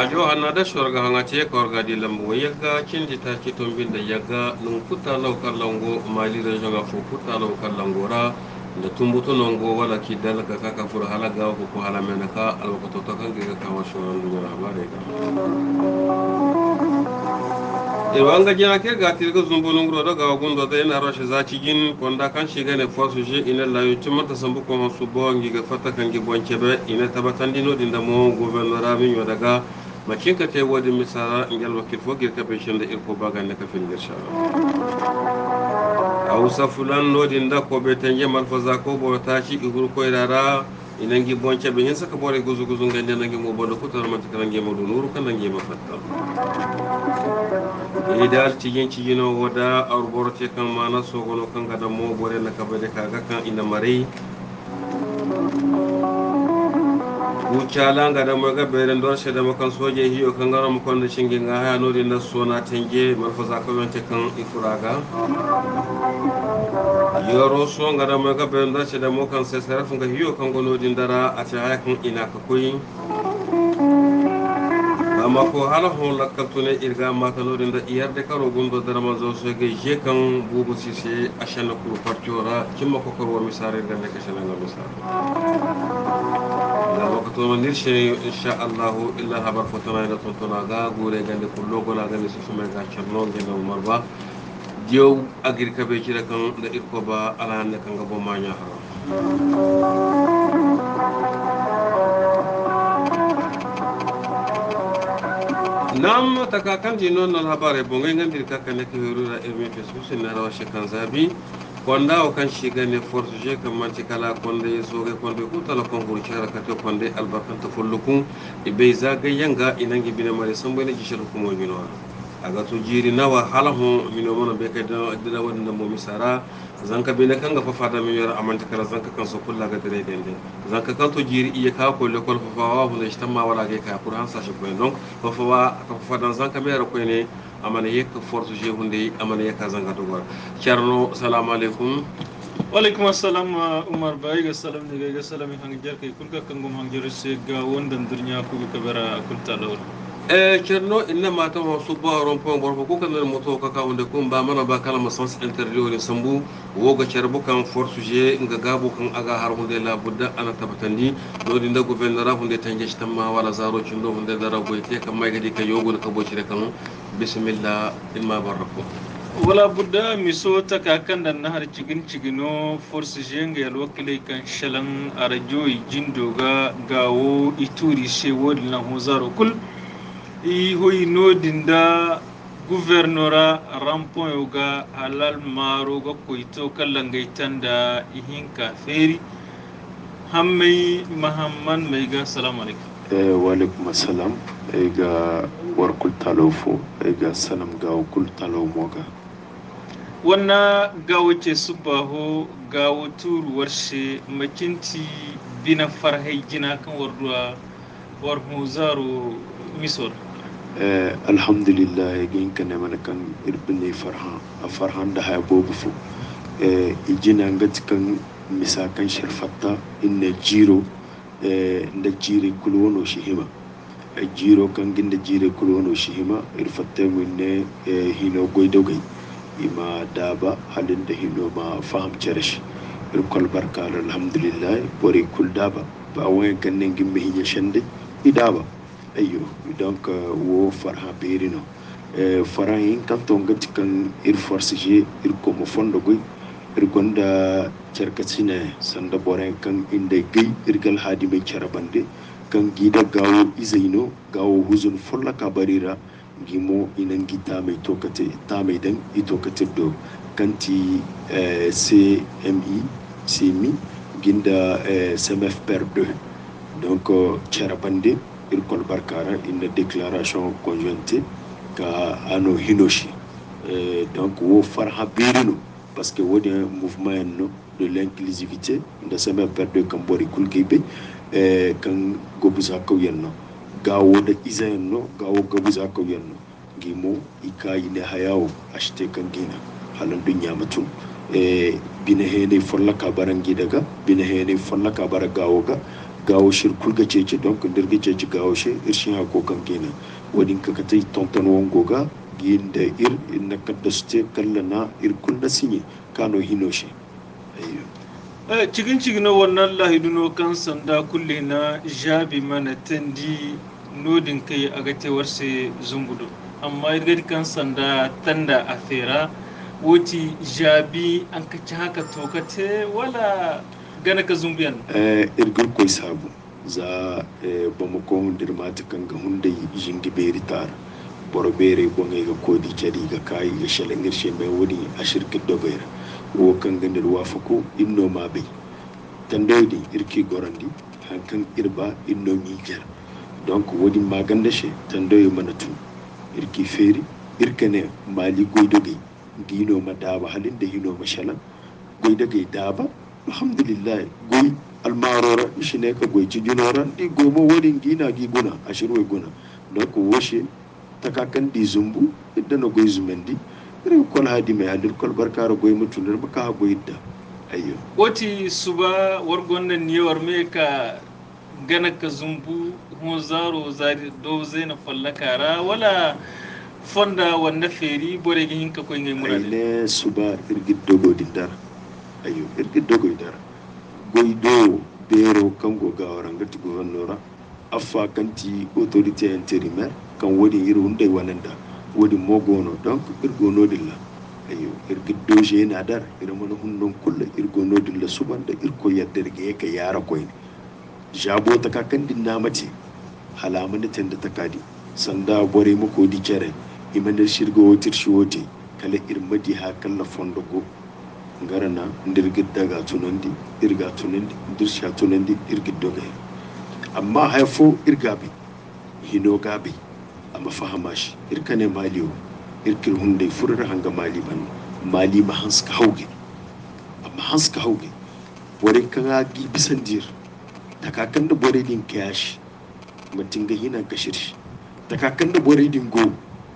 rajo hanada shorga hangate korga di lambo yaga kindi ta kiton bin da yaga nun kuta law kallango mali region ga fu kuta law kallangora da tumbuto nongo wala ki dalga kaka fur halaga ko hala menaka alwaqto to kan ga kawo shoran dunya bare ga wanga jina ke ga tirga zumbulun gro daga gundo da ina rashe zaci gin konda kan shiga ne force je ina la yutima ta sambu ko su bongi ga fata kan gi bonke be ina tabatan dino dinda mo gouvernement min yo daga makin ka te wodi misara ngal wakil fo gir ka be shende irko baga ne ka fil girsha awsa fulan no dinda ko be tanje mal faza ko bo taci igur ko irara ina ngi bonke be hin saka bore guzu guzu ngande nangi mo bodo ko tar man kan ngi mo do nuru kan ngi ma fatta idal cigino wada arborote kan mana sogono kan gada mo bore na kabade kaga kan ina mari ucala ngada mo ga bere ndor sheda mo kan soje hiyo kan ngara mo kon cingi nga ha no dinda sona tenge marfaza ko wonte kan ifuraga yoro so ngada mo ga bere ndor sheda mo kan sesara funga hiyo kan gono dindara ati ha kan ina ka koyi amma ko hala hon lakkatune irga matanodin da iyar de karo gundo darama zo so ge je kan bubu sise ashana ku partiora kimma ko ko misare da ne kashana ga misare da waqto man dirshe insha Allah illa habar fatana ila tontona ga gure gande kullo gola gande su suma ga charno gende umar ba jew agir ka be kira kan da irko ba ala ne kan ga bo manya nam takakan jino non habare bonga ngandir kakane ke herura emi fesu sinara wa shekan zabi konda o kan shiga ne force je kan manti kala konde soge konde ku tala kon bur chara kato konde albarkan ta fullukum ibe zaga yanga inangi bina mare sambale ji shiru kuma jino aga to jiri nawa halahu mino mono be ka da wanda mo misara zanka bina kan ga fafada mi yara amanti kala zanka kan so kulla ga dare dende zanka kan to jiri iya ka ko lekol fafawa hu ne shtamma wala ga ka qur'an sa shi ko donc fafawa ka fafadan zanka be ra ko ne amana yek force je hunde amana yek zanga to gor charno assalamu alaikum walaikum assalam umar bay ga salam ne ga salam hang jar kay kulga kangum hang jar se ga wondan durnya ku ka bara kulta lawol cerno inna mata wa suba rompon borfo ko kan moto ka ka wonde ko ba mana ba kala masans interview ni sambu woga cerbo kan force je nga gabo kan aga har hunde la budda ana tabatandi do di nda gouverneur hunde tanje tamma wala zaro cindo hunde dara goyte kam may gadi ka yogo ka bo cire kan bismillah imma barako wala budda miso ta kakan da nahar cigino force je nga yal wakile kan shalan arajo jindo ga gawo ituri se wodi na hozaro kul i hoy no dinda gouvernora rampon yoga halal maro ga koito kallangai tanda ihinka feri hammai mahamman mai ga assalamu alaikum wa alaikum assalam ga war kul talofo ga salam ga kul talo moga wannan gawo ce subaho gawo turu warshe makinti bina farhai gina kan warduwa war huzaro misor alhamdulillah gin kana mana kan irbini farhan da haya bobu fu ijina ngat kan misakan shirfatta inna jiro da jire kulwono shihima jiro kan ginda jire kulwono shihima irfatta minne hino goidogai ima daba halin da hino ma faham cherish irkol barka alhamdulillah bori kul daba ba wani kan ngin mihinya shande idaba ayyo donc wo farha berino farahin kan to ngati kan ir force je ir ko mo fondo goy ir gonda cerkatine sanda boren kan inde gay irgal hadi be charabande kan gida gawo izaino gawo huzun folla ka barira gimo inan gita mai tokate ta mai dan itokate do kanti CMI CMI ginda CMF per 2 donc charabande irkol barkara une déclaration conjointe ka ano hinoshi donc wo farha berino parce que wodi mouvement no de l'inclusivité de sema perde kambori kulkebe kan gobuza ko yenno gawo da izayenno gawo gobuza ko yenno gimo ikayi ne hayawo ashte kan gina halan dunya mutum bina hene folla ka barangi daga bina hene folla ka bara gawo ga gawo shir kulga cece donc dirga cece gawo she irshin ha ko kan kenan wadin ka katai tonton won goga ginda inna kaddaste kallana kulna sinye kano hinoshe ayyo cikin wannan lahiduno kan sanda kulle na jabi mana tandi nodin kai a gatewar sai zumbudo amma irgadi kan sanda tanda a fera woti jabi an kaci haka tokate wala gana ka zumbiyan irgir koy sabu za bamako hundir mata kan ga hundai jingi beri tar borobere bonge ga kodi cadi ga kai ga shalangir she mai wani a shirkin dogaira wo kan gandir wafako inno mabe tandodi irki gorandi hankan irba inno miger donc wodi maganda she tandoy manatu irki feri irkane mali goydoge dino madaba halinde hino mashalan goydoge daba alhamdulillah goy almarora shine ka goy ci junoran di gomo wodin gina gi guna ashirwe guna donc woshe takakan di zumbu idana goy zumendi ire kol hadi me hadir kol barkaro goy mutunir baka goyidda ayyo woti suba wargonnan ne warme ka gana ka zumbu ho zaro zari do zaina fallakara wala fonda wanda feri bore gi hinka ko ngai murade ne suba irgid dogo dindar ayyo irgid dogo dindar goydo bero kango gawaranga to gouvernement affa kanti autorité intérimaire kan wodi yiru hunde wananda wodi mogono donc irgono dilla ayyo irgid doje na dar irmono hundon kulle irgono dilla subanda irko yadderge ka yara koyni jabo ta kakan dinna mace halamun tanda takadi sanda bore muko di kere imanar shirgo wotir shiwote kala irmadi ha kala fondo ko ngarana ndirgid daga tunandi irga tunandi dirsha tunandi irgid doga amma haifo irgabi hino gabi amma fahamashi irkane maliyo irkir hunde furar hanga mali ban mali ma hanska hauge amma hanska hauge bore kan gi bisan dir takakan da bore din kayashi mutum ga hinan ka shirshi takakan da bore din go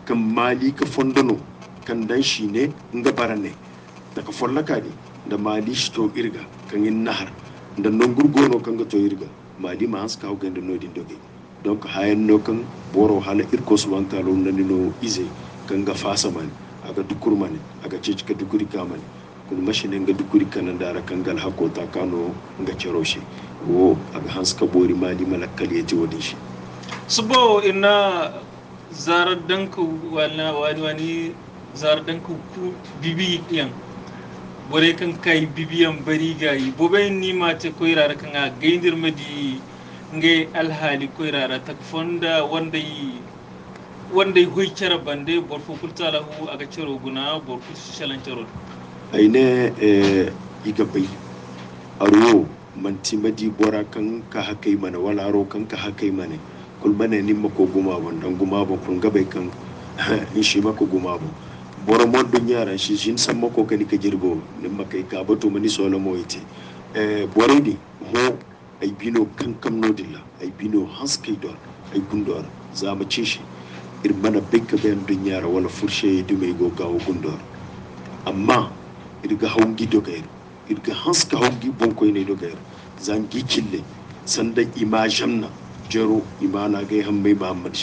kan mali ka fondano kan dan shi ne nga barane daga follaka ne da mali shi to irga kan yin nahar da non gurgono kan ga to irga mali ma hanska hauga da nodin doge donc hayan no kan boro hala irko subhanahu ta'ala nan no ize kan ga fasa man aga dukur man aga cece ka dukuri kaman kun mashinin ga dukuri kanan da kan gal hakota kano nga ceroshe wo aga hanska bori mali malakkal yaji wadin shi subo ina zarar danku wani zarar danku ku bibi yan bore kan kai bibiyan bari gayi bobe ni mate koirara kan a gaindir madi nge alhali koirara tak fonda wanda yi hoicara bande bor fo kultala hu aga cero guna bor ku shalan cero aine iga bai aro manti madi bora kan ka hakai mana wala ro kan ka hakai mana kul mana ni mako guma bon dan guma bon kun gabai kan in shi mako guma bon bora mon dunyara shi shin san mako kan ka jirgo ni makai ka bato mani solo mo ite bora di ho ay bino kan kam no dilla ay bino haskay dor ay gundor za mu ci shi irmana bekka ben dunyara wala furshe dume go gawo gundor amma irga hawngi dogayr irga hanska hawngi bonkoy ne dogayr zangi kille sanda imajamna jero imana gay hammay muhammad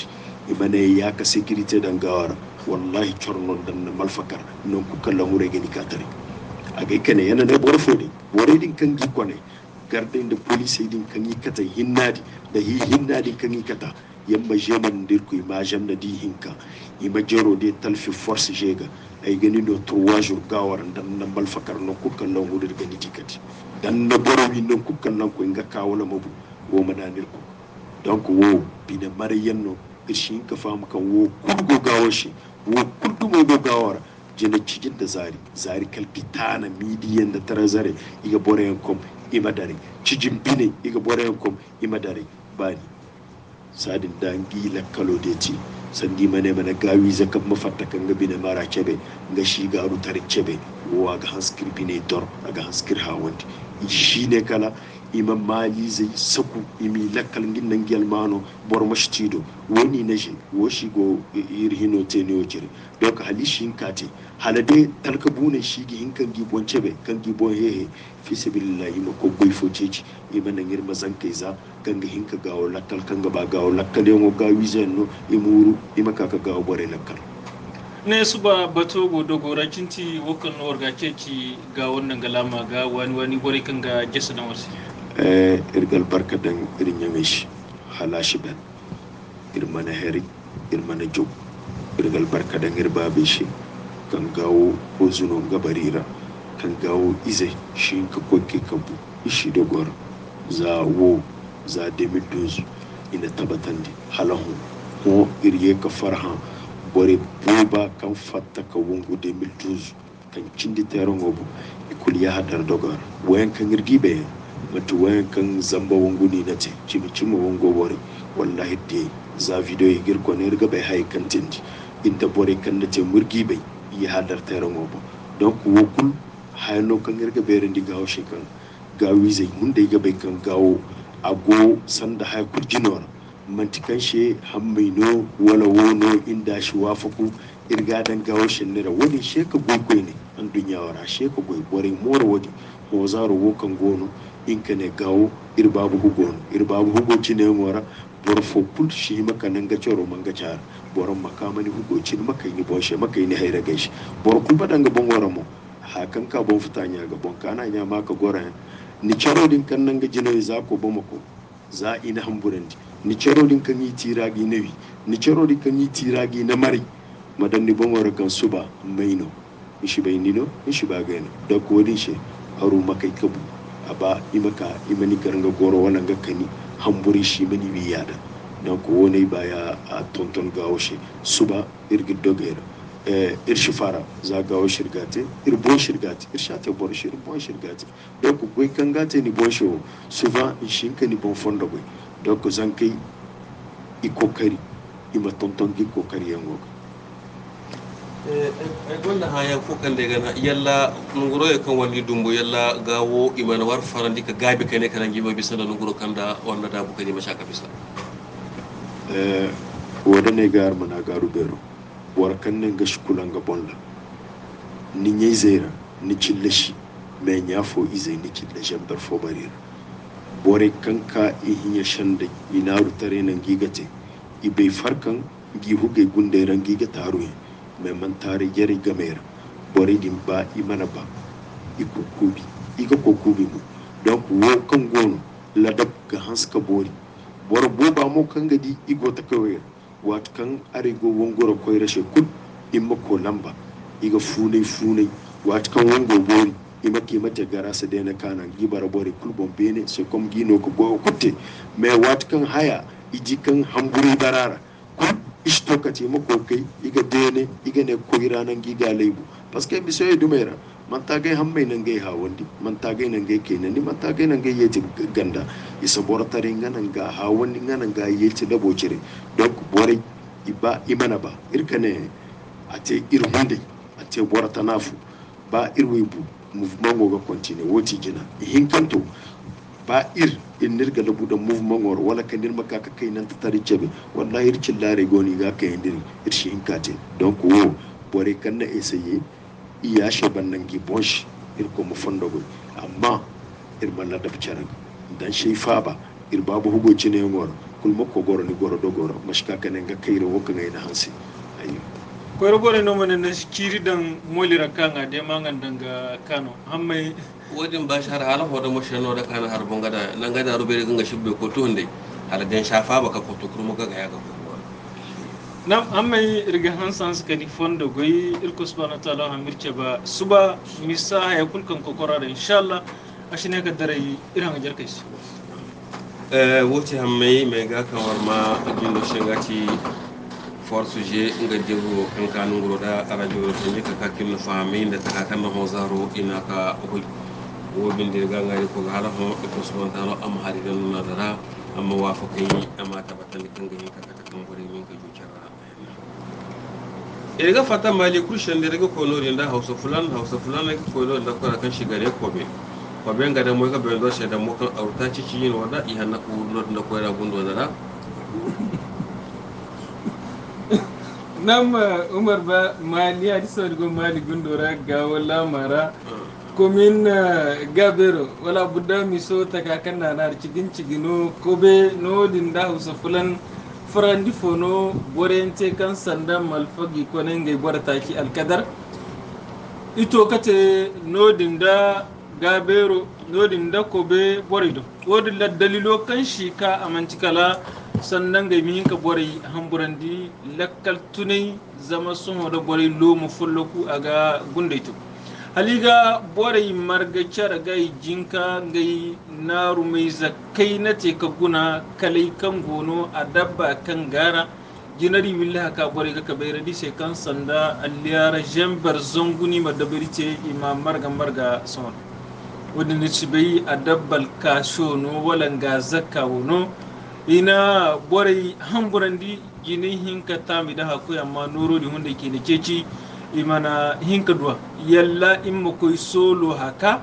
imane ya ka security dan gawara wallahi chornon dan malfakar non ku kala mure gani katare agay kane yana ne borfodi bore din kan gi kone garden da police din kan yi kata hinnadi da hinnadi kan yi kata yamba jeman dir ku imajam na di hinka ima jero de talfi force jega ay gani no 3 jours gawar dan na malfakar no ku kala mure gani tikati dan na borowi non ku kala ko nga kawala mabu wo madanir ko donc wo bina mariyanno ishin ka fam kan wo kurgo gawashi wo kurgo mo go gawara jena cikin da zari kalpitana midiyan da tarazare iga boren kom imadare cijin bine iga boren kom imadare bani sadin dangi la kalodeti sandi mane mana gawi zakan mafatta kan ga bine mara kebe ga shi ga rutar kebe wa ga hanskir bine dor ga hanskir hawandi shine kala ima mali zai saku imi lakkal ginnan gelmano bor mashtido woni naje woshi go irhino teni ojire donc halishi hinkate halade talka bune shigi hinkan gi bonce be kan gi bon hehe fi sabilillahi ma ko boy fo ceci ima nangir mazan kaiza ganga hinka gawo lakkal kanga ba gawo lakkal yo gawi zenno imuru ima kaka gawo bore lakkal ne suba bato go dogora cinti wokan warga ceci ga wannan galama ga wani bore kan ga jesa na wasi irgal barka dan irin yamish halashi ben irmana heri irmana job irgal barka dan irbabe shi kan gawo ko zuno gabarira kan gawo ize shi ka kokke kabu ishi dogor za 2012 ina tabatandi halahu ko iriye ka farha bore boba kan fatta ka wongo 2012 kan cindi teron obu ikul ya hadar dogar wayan kan irgibe matu wayan kan zamba wongo ni nate cimi wongo bore wallahi de za video yigir ko ne riga bai hay kan tindi inda bore kan nate murgibe ya hadar teron obu donc wokul hayno kan irga bere ndi gawo shekan gawi zai mun da ga bai kan gawo ago sanda hay kurjinora mantikan shi hammaino wala wono inda shi wafaku irga dan gawo shinnira wani sheka gogo ne an dunya wara sheka goy bore mora wadi ho zaro wokan gono in ka ne gawo irbabu hugo cine mora bor fo kul shi maka nan ga coro man ga car boron makamani hugo cin maka ni boshe maka ni hayra gaishi bor kul badanga bon wara mo hakan ka bon futanya ga bon kana nya maka gora ni coro din kan nan ga jinoy za ko bomako za ina hamburandi ni cero din kan yi tiragi nawi ni cero din kan yi tiragi na mari madan ni bomora kan suba maino ishi bai nino ishi ba gaino da ko din she haru makai kabu aba imaka imani garanga goro wannan ga kani hamburi shi mani biyada dan ko woni baya a tonton gawo she suba irgi dogera irshi fara za gawo shirgate irbon shirgate irshate bor shir bon shirgate da ko goy kan gate ni bon sho souvent shin kan ni bon fondo goy donc zan kai i kokari ima tonton gi kokari yango gonda haya fokan de gana yalla nguro e kan wandi dumbo yalla gawo imana war farandi ka gabi kane kana giba bisa da nguro kanda wanda da bu kani mashaka bisa wadane gar mana garu bero war kan ne ga shukulan ga bonda ni nyei zera ni cillashi me nyafo izai ni cillashi bar fo barira bore kanka ihinya shanda inaru tare nan gigate ibai farkan gi huge gunde ran gigata haruye mai mantare yari gamera bore din ba imana ba ikukubi iga kokubi mu donc wo kan gono ladab ga hanska bori bor boba mo kan gadi igo ta kawai wat kan arigo wongoro koy rashe kul imma ko lamba iga funai wat kan wongo bori imaki mata gara sa dena kana gibara bore kulbon bene sai kom gino ko go kutte me wat kan haya iji kan hamburi barara ko isto kati mako kai iga dene iga ne ko iranan giga lebu parce que biso e dumera man tagay hammay nan gay hawandi man tagay nan gay kenan ni man tagay nan gay yeti ganda isa bortare nganan ga hawandi nganan ga yeti dabo cire donc bore iba imana ba irkane ate irhunde ate borta nafu ba irwebu mouvement go continue woti jina hinkanto ba in nirga labu da mouvement ngor wala kan nirma ka kai nan tari cebe wallahi ircin lare goni ga kai ndir irshi hinkate donc wo bore kan na essayer iya shaban nan gi bonsh irko mu fondo go amma irman la dab charag dan shay faba irbabu hugo cine ngor kul makko goro ni goro do goro mashka kan nga kaire wo kan ina hansi ayo koyro bore no manen kiri dan molira kanga de mangan danga kano hammay wodin bashar ala hodo mo sheno da kana har bonga da nan ga da rubere ganga shibbe ko to hunde ala den shafa baka ko to kurmo ga ya ga ko nam hammay irga hansan suka ni fondo goyi irko subhanahu wa ta'ala hamirce ba suba misa ya kulkan kokora inshallah ashine ka dare iran jarkai wote hammay me ga kan warma agindo shengati force je nga jego kankanu ngoro da radio to nyika ka kin fami da ta kan no zaro ina ka hoy wo bindir ga ngari ko hala ho ko subhanahu wa ta'ala am hadi dan na dara amma wafakai amma tabatan kan ga ka ka kan gori min ka jucara ga fata mali kushan da daga kono da hausa fulan ko da ko kan shigare ko be ko ben ga da mo ga ben do she da mo kan auta cici yin wada i hanna ko no da ko ra gundo da nam umar ba mali adi sodgo mali gundora ga wala mara komin gabero wala budda miso takakan na nar cigino kobe no dinda husa fulan farandi fono borente kan sanda malfagi konen ngai borta ki alkadar ito kate no dinda gabero no dinda kobe borido wodi la dalilo kan shi ka amantikala sannan ga mihin ka bori hamburandi lakkal tunai zama sun da bori lomu fulloku aga gundaito haliga bori marga cara gai jinka gai naru mai zakai na te ka guna kalai kan gono a dabba kan gara jinari willaha ka bori ga kabaira di sai kan sanda alliyara jambar zonguni madabari ce ima marga son wadda ne ci bai a dabbal kasho no walanga zakka wono ina borai hamburandi gini hinka tami da haku amma noro di hunde ke ceci imana hinka duwa yalla in koi solo haka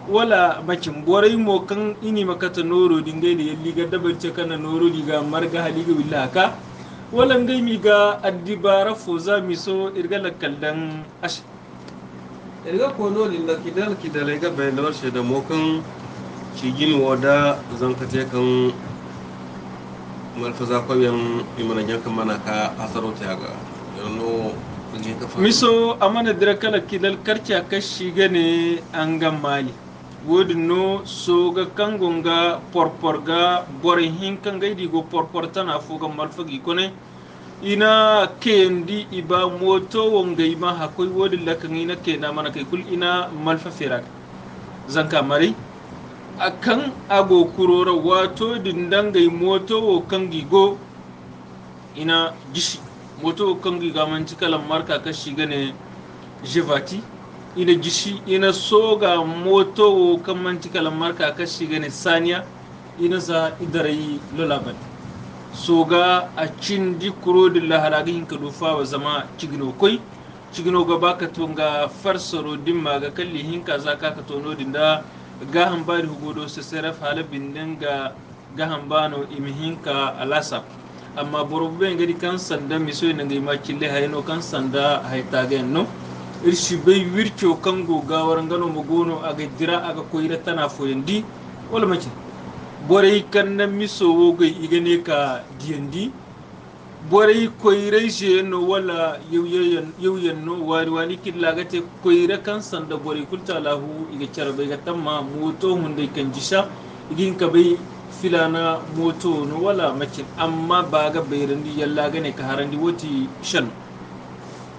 wala macin borai mo kan ini makata noro di ngai da yalli ga dabar ce kana noro di ga marga haliga willa haka wala ngai mi ga addibara foza miso irgala kaldan ash irga kono din da kidal ga bayan da warshe da mo kan cigin wada zankate kan malfaza ko yan imana janka mana ka asarota ga yano miso amana dira kala kidal karcha kashi gane an mali wodi no so ga kangonga porporga bore hin kan gaidi go porporta na fuga malfagi kone ina kendi iba moto wonga ima hakoi wodi lakan ina kena mana kai kul ina malfa firak zanka mari akan ago kurora wato dindangai moto o kangi go ina gishi moto o kangi ga manci kalan marka kashi gane jevati ina gishi ina soga moto o kan manci kalan marka kashi gane saniya ina za idarai lolaban soga a cindi kuro dilla haragi hinka dufa wa zama cigino koi cigino ga baka tunga farsaro dimma ga kalli hinka zaka ka tono dinda gahan bari hugodo se seraf hala binden ga gahan bano imihinka alasa amma borobe ngadi kan sanda miso ina ngai ma kille hayno kan sanda haytaga no irshi bay wircho kango gawar ngano mogono aga dira aga koyira tana foyendi wala maci borey kan na miso wogo igane ka diendi borey koyira je no wala yewyen no wari wani killagate koyira kan sanda borey kulta lahu iga charbe ga tamma moto hunde kan jisha igin ka bay filana moto no wala maci amma baga bayrandi yalla gane ka harandi woti shan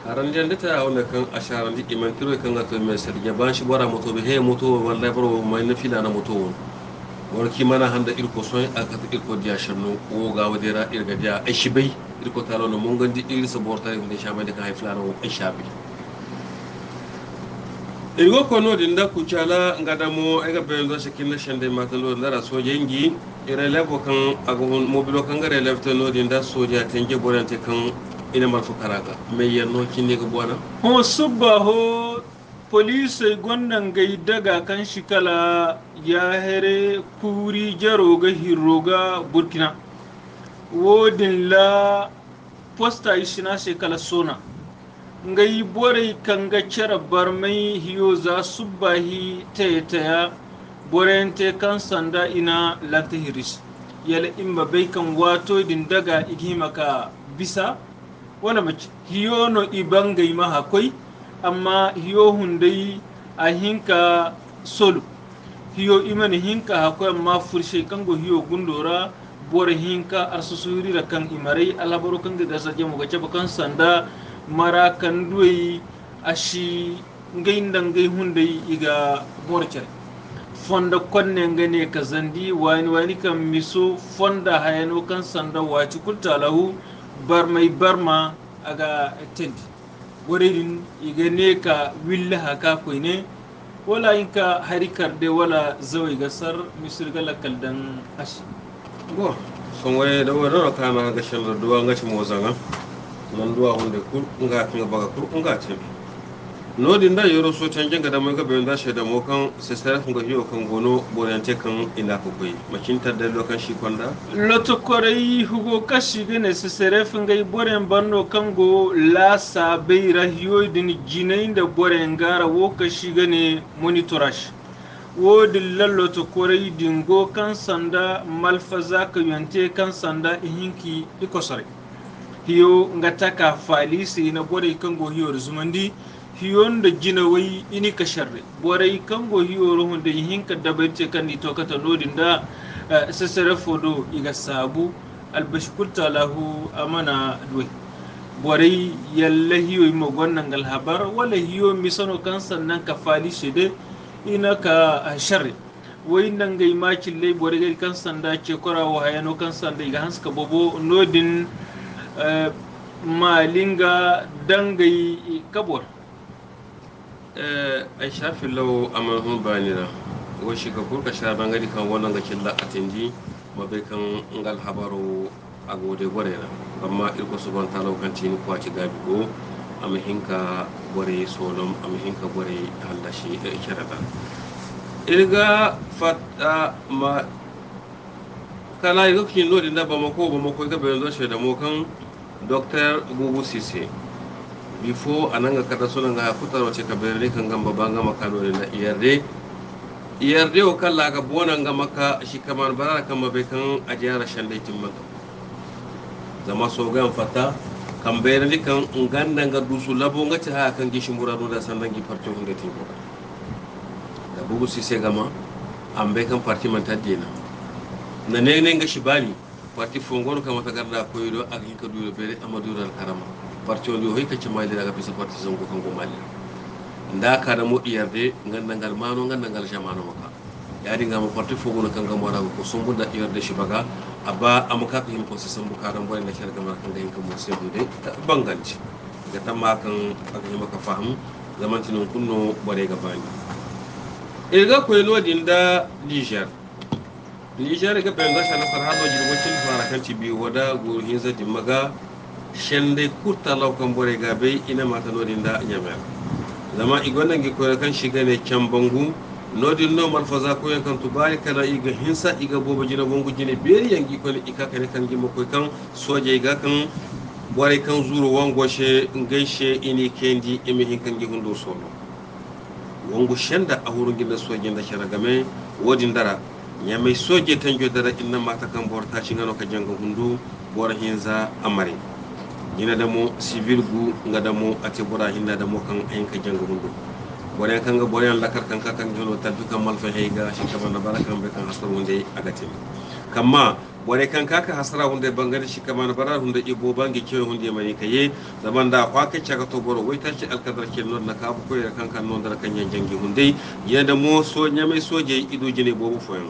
harandi ande ta wala kan asharandi imantiro kan gato me sarja ban shi bora moto be he moto walla baro mai na filana moto won warki mana handa irko soy aka ta irko dia shanno ko ga wadera irga dia ai shi bai irko talo no mun gandi irsa borta inde shama de kan hay filana ai shabi irgo kono dinda kuchala ngadamo ega bendo sekinna shande matalo ndara sojengi ire levo kan agon mobilo kan gare lefto no dinda soja tenje borante kan ina marfu karaka me yanno kinne ga bona ho subba ho police gondan gai daga kan shikala ya here kuri jaro ga hiroga burkina wodin la posta ishina shekala sona ngai bore kanga cara barmai hiyo za subbahi taytaya borente kan sanda ina lanta hiris yala imma bai kan wato din daga igimaka bisa wala mace hiyo no ibangai ma hakoi amma hiyo hundai a hinka solo hiyo imani hinka hakoi amma furshe kango hiyo gundora bore hinka arsusuri da kan imarai alabaro kan da saje mu gace bakan sanda mara kan duyi ashi ngai ndangai hundai iga borcer fonda konne ngane ka zandi wani kan miso fonda hayano kan sanda waci kulta lahu barma aga tent goredin igane ka willa haka koine wala inka harikar de wala zawai gasar misir galakal dan ashi go son waye da wala kana ga shan duwa ngaci mozanga nan duwa hunde kur nga tinga baga kur nga tembi nodin da yoro so canjin ga da mai ga bayan da shi da mokan sai sarafin ga hiyo kan gono borante kan ina ku kai makinta da lokan shi kwanda loto korai hugo kashi gane su serefin gai boren banno kango la sabai rahiyo din jinain da boren gara wo kashi gane monitorash wo dillal loto korai dingo kan sanda malfaza ka yante kan sanda ihinki ikosare hiyo ngataka falisi na borai kango hiyo zumandi hiyon da jina wai ini ka sharre borai kango hiyo rohun da ihinka dabace kan ni to kata nodin da sasare fodo iga sabu albashkulta lahu amana duwe borai yalla hiyo mo gonnan gal habar wala hiyo misano kan sannan ka fali shede ina ka sharri wai nan gai makin lai borai gai kan sanda ce korawo hayano kan sanda iga hanska bobo nodin malinga dangai kabor ai shafi lau aman banira wo shi ka kurka sha bangare kan wannan ga killa atindi mabai kan ngal habaru a gode gore na amma irko subhan ta'ala kan tini ko ci gabi go am hinka gore solom am hinka gore hallashi da ikirata irga fatta ma kala yi kin no dinda ba mako ga bayan zo shi da mo kan Dr. Gugu Sise before ananga kada sunan ga kutar wace ka bayar kan gamba banga makano na iyarde o kala ga bonan ga maka shi kamar barara kan mabe kan ajiyara shande timmanto zama so ga fata kan bayar kan nganda ga dusu labo ngati ha kan gishi murado da sandan gi parti hunde tinko da Gugu Sise gama ambe kan parti man tadina na ne ga shibali parti fongoro kan mata garda koyido ak hinka duyo bere amadu dal karama parti on yo hoyka ci mali daga bisa parti zango kan go mali nda ka da mo iyarde nganda ngal mano nganda ngal jamano maka yadi ngam parti fogono kan gam wara ko sombu da iyarde shi baga aba amaka ko hin ko se sambu karam boy na cer gamar kan gayin kan mo se bude banganci ga tamma kan ak ni maka faham zamanti non kunno bare ga bani irga ko yelo dinda Niger ga benga sana farhado jirgocin fara kan ci biyu wada go hinza dimaga shende kurta laukan bore gabe ina mata nodin da nyamel zama igonna gi ko kan shiga ne can bangu nodin no malfaza ko kan tubari kana iga hinsa iga bobo jina bongu jine beri yangi ko ika kan kan gi mako kan soje ga kan bore kan zuro wango she ngaishe ini kendi emi hin kan gi hundo solo wango shenda a hurun gina soje da sharagame wodin dara nyamai soje tanjo dara inna mata kan borta cingano ka janga hundu bora hinza amari gina da mo civil gu nga da mo ate bora hinda da mo kan ayin ka janga hundu bora kan ga bora lakar kan kan jono tabbi kan malfa heyga shi kama na barakan be kan hasar wonde agatin kamma bora kan kaka hasara wonde bangare shi kama na bara hunde ibo bangi kewe hunde mani kaye zaman da kwa ka caga to boro wai tace alkadar ke non na ka bu ko kan kan non dara kan jangi hunde gina da mo so nyamai soje ido jine bobu foyan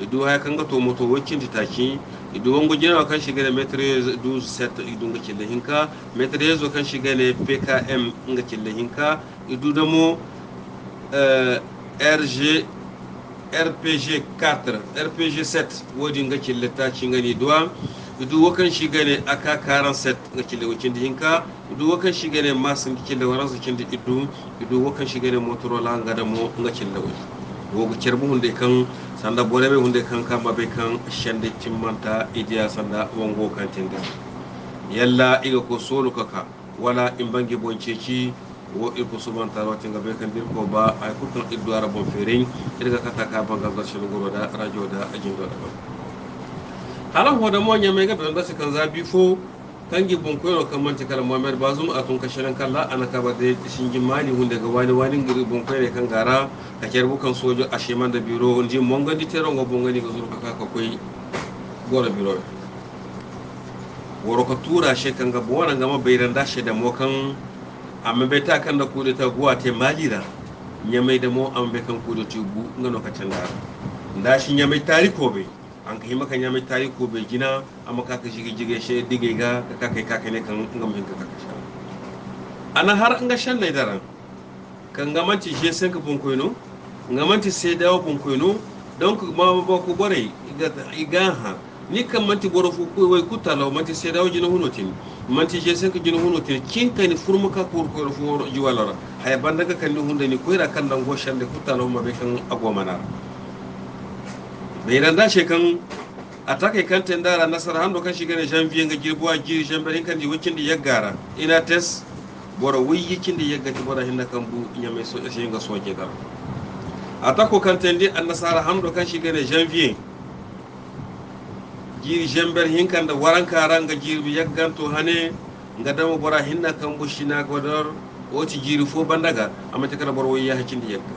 idu haya kanga to moto wakin ditaki idu wango jina kan shiga da metre du set idu nga kille hinka metre zo kan shiga ne PKM nga kille hinka idu da mo RPG 4 RPG 7 wodi nga kille ta cinga ni duwa idu wakan shiga ne aka 47 nga kille wakin hinka idu wakan shiga ne masin kille waransa kinde idu wakan shiga ne motorola nga da mo nga kille wodi wogo cerbu hunde kan sanda borebe hunde kan kamba be kan shende timmanta idiya sanda wongo kan tinga yalla iga ko solo kaka wala imbangi bonceci wo irko subanta rawati ngabe kan dir ko ba ay ko kan iddu arabon ferin irga kata ka banga ga shelu goro da radio da ajindo da halan hoda mo nyame ga be ndasi kan zabi fo kangi bonkoyo kan manti kala Muhammad Bazum atun ka shirin kala anaka ba da shingi mali hunde ga wani ngiri bonkoyo kan gara ka kerbu kan sojo a sheman da biro ndi monga di tero ngo bonga ni ga zuru ka koy gora biro woro ko tura she kan ga bona ngama bayran da she da mo kan amma be ta kan da kude ta guwa te malira nyamai da mo amma be kan kude tubu ngano ka tanda nda shi nyamai tariko be an kai maka nyamai tariko be gina amma ka jige she dige ga ka kai ka ne kan ngam hin ka sha ana har an ga shan laidaran kan gamanci she sen ka bonkoyno ngamanti sai dawo bonkoyno donc ma ba ko bore iga ha ni kan manti borofu ko way kutalo manti sedawo jino hunotin manti je sen ko jino hunotin kin kani furmuka ko fu jiwalara hay bandaga kan ni hunde ni koyra kan dan go shande kutalo mabe kan agomana be randa she kan atake kan tendara nasara hando kan shiga ne janvier nga girbuwa jiri jambarin kan di wakin di yaggara ina tes boro wuyi kin di yaggati boro hinna kan bu nyame so e nga soje dar atako kan tendi an nasara hando kan shiga ne janvier jiri jambar hinkan da waran karanga jirbi yagganto hane nga dama bora hinna kan bu shina godor oti jiri fo bandaga amma ta kana boro wuyi ya hakin di yagga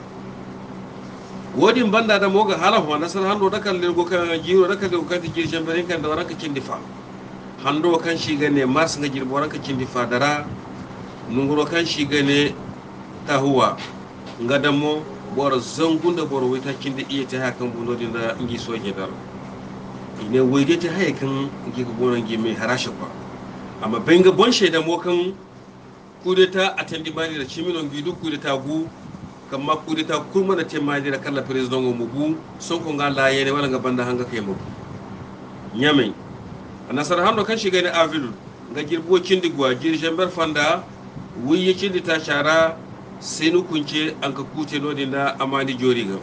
wodi banda da moga halafu nasar hando da kan lego kan jiro da kan lego kan jiri jambarin kan da waranka kindi fa hando kan shi gane mars nga jiri waranka kindi fa dara nunguro kan shi gane tahuwa nga damo bor zangunda bor wita kindi iya ta hakan buno din da ngi soje dar ine wede ta hakan ngi ko bonan ngi mai harashi kwa amma benga bon sheda mo kan kudeta atandi bani da chimino ngi du kudeta gu kamma kudeta kurma da temadi da kala president ngo mubu sonko ngala yene wala nga banda hanga kay mubu nyame anasar hando kan shiga ne avilu nga jirbo kindi gwa jir jambar fanda wuyi kindi ta shara senu kunce an ka kute no dinda amani joriga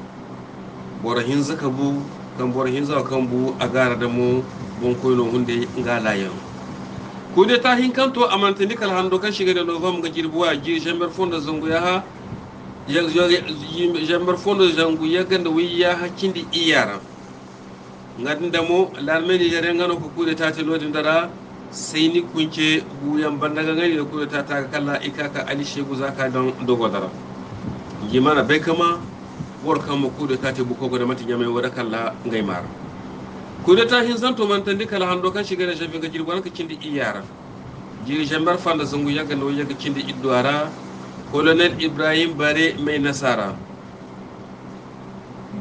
bora hinza ka bu kan bora hinza kan bu agara da mu bon koyno hunde ngala yan kudeta hin kanto amantandi kala hando kan shiga ne november nga jirbo jir jambar fonda zangu ya ha jambar fondo zangu yaganda wiya hakindi iyara ngadinda mo lalmeni yare ngano ko kude tate lodi ndara sayni kunce buyam bandaga ngani ko kude tata kala ikaka ali shegu zaka don dogo dara ngimana be kama wor kama kude tate bu ko da mati nyame wada kala ngay mar kude ta hin zanto man tandi kala hando kan shiga na jabi ngajir baraka kindi iyara jiri jambar fanda zangu yaganda wiya kindi idduara colonel Ibrahim Bare mai nasara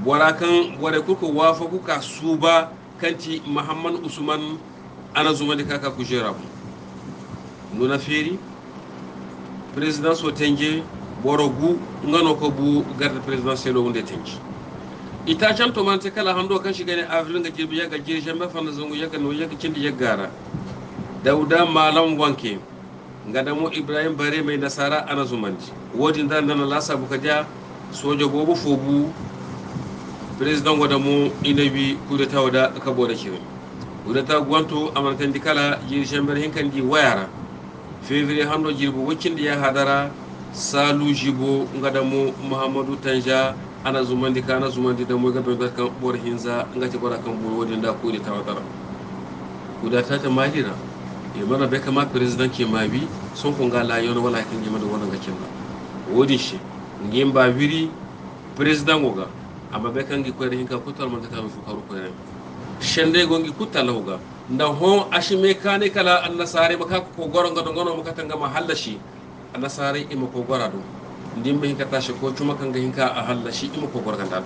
warakan ware kuka wafa kuka suba kanti Muhammad Usman ana zuma da kaka kujera nuna feri president so tenje borogu ngano ko bu garde presidentiel wonde tenji ita can to man te kala hando kan shiga ne avril nga jirbi yaga jirje ma fanda zungu yaga no yaga cindi yagara dauda malam wanke ngadamo Ibrahim Bare mai nasara ana zumanji wodin dan dan la sabu kaja sojo bobu fobu president wadamo inabi kuda tawda ka boda kiwe kuda ta gwanto amantan dikala jiri chamber hinkan di wayara février hando jirbu wakindi ya hadara salu jibo ngadamo Muhammadu Tanja ana zumandi kana zumandi da mo gabe da kan bor hinza ngati bora kan bor wodin da kuda tawda kuda ta majira yamana be kama president ke mabi son ko ngala yono wala kan jima da wannan gakin ba wodi shi ngim ba viri president goga amma be kan gi ko re hinka kutal man ta fu karu ko re shende gongi kutal hoga nda ho ashime kane kala annasare maka ko goro ngodo ngono maka tanga ma hallashi annasare ima ko gorado ndimbe hinka tashi ko cuma kan ga hinka a hallashi ima ko gorganda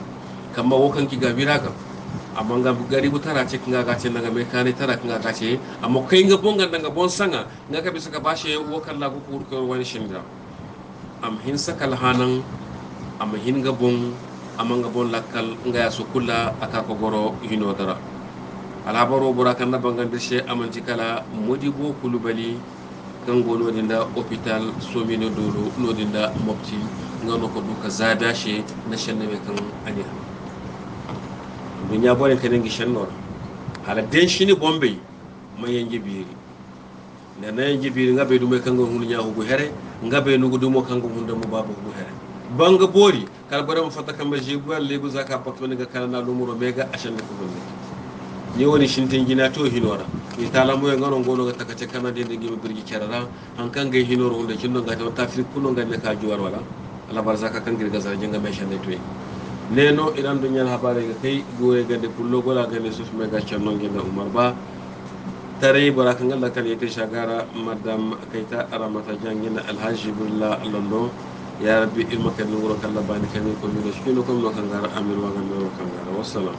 kamma wo kan ki ga viraga amma nga gari butara ce kinga gace naga me kane tara kinga gace amma kai nga bonga daga bon sanga nga ka bisa ka bashe wokan la ko ko wani shinda am hin sakal hanan am hin ga bon amma nga bon lakal nga ya sukula aka ko goro hino dara ala baro burakan na bangan de she amanti kala modibo kulubali kan gono dinda hospital somino dolo no dinda mopti ngano ko duka zada she na shanne be kan aniya dunya bore kanen gishan nor hala den shini bombe mayen jibiri na nayen jibiri ngabe dume kanga hunu nya hugo here ngabe nugo dumo kanga hunda mo babu hugo here banga bori kal bare mo fata kamba jibu legu zaka patone ga kana lumuro mega ashanne ko bonne ni woni shintin gina to hinora ni tala mo ngano ngono ga takace kana de ngi birgi kerara an kanga hinoro hunde kinno ga ta fi kuno ga me ka juwar wala ala barzaka kan girga zarjinga me shanne to neno idan dunyal habare ga kai gore gande kullo gola gande suf me ga channo ngenda Umar Ba tare baraka ngalla kan yete shagara madam kaita aramata jangina alhaji billah londo ya rabbi ilma kan ngoro kala bani kan ko mi shi no ko no kan gara amir wa gande wa kan gara wassalam